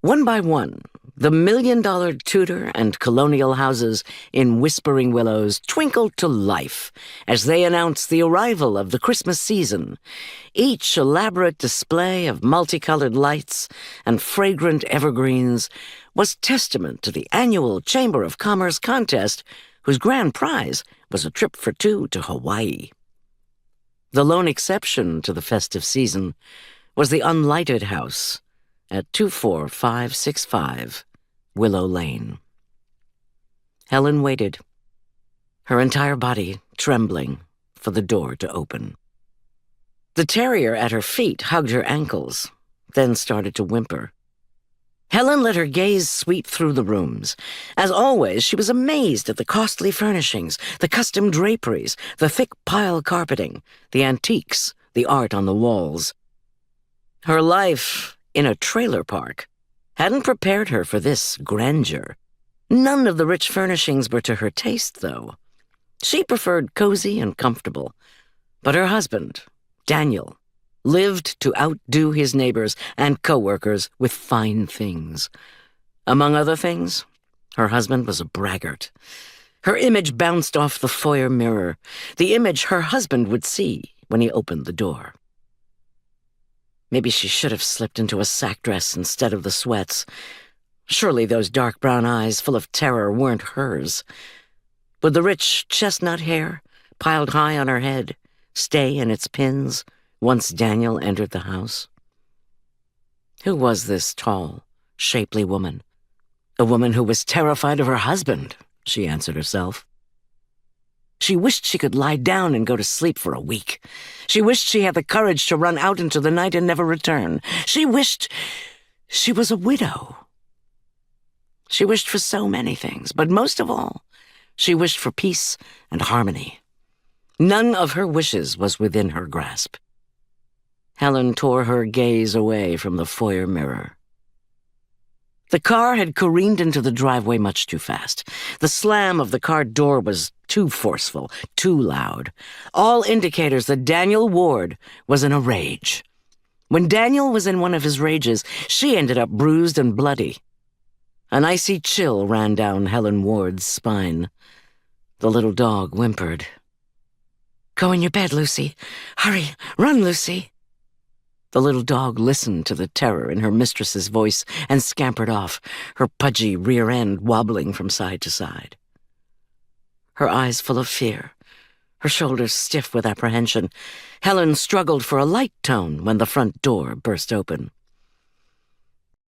One by one, the million-dollar Tudor and colonial houses in Whispering Willows twinkled to life as they announced the arrival of the Christmas season. Each elaborate display of multicolored lights and fragrant evergreens was testament to the annual Chamber of Commerce contest, whose grand prize was a trip for two to Hawaii. The lone exception to the festive season was the unlighted house at 24565 Willow Lane. Helen waited, her entire body trembling for the door to open. The terrier at her feet hugged her ankles, then started to whimper. Helen let her gaze sweep through the rooms. As always, she was amazed at the costly furnishings, the custom draperies, the thick pile carpeting, the antiques, the art on the walls. Her life in a trailer park hadn't prepared her for this grandeur. None of the rich furnishings were to her taste, though. She preferred cozy and comfortable. But her husband, Daniel, lived to outdo his neighbors and co-workers with fine things. Among other things, her husband was a braggart. Her image bounced off the foyer mirror, the image her husband would see when he opened the door. Maybe she should have slipped into a sack dress instead of the sweats. Surely those dark brown eyes full of terror weren't hers. Would the rich chestnut hair, piled high on her head, stay in its pins once Daniel entered the house? Who was this tall, shapely woman? A woman who was terrified of her husband, she answered herself. She wished she could lie down and go to sleep for a week. She wished she had the courage to run out into the night and never return. She wished she was a widow. She wished for so many things, but most of all, she wished for peace and harmony. None of her wishes was within her grasp. Helen tore her gaze away from the foyer mirror. The car had careened into the driveway much too fast. The slam of the car door was too forceful, too loud. All indicators that Daniel Ward was in a rage. When Daniel was in one of his rages, she ended up bruised and bloody. An icy chill ran down Helen Ward's spine. The little dog whimpered. "Go in your bed, Lucie. Hurry, run, Lucie." The little dog listened to the terror in her mistress's voice and scampered off, her pudgy rear end wobbling from side to side. Her eyes full of fear, her shoulders stiff with apprehension, Helen struggled for a light tone when the front door burst open.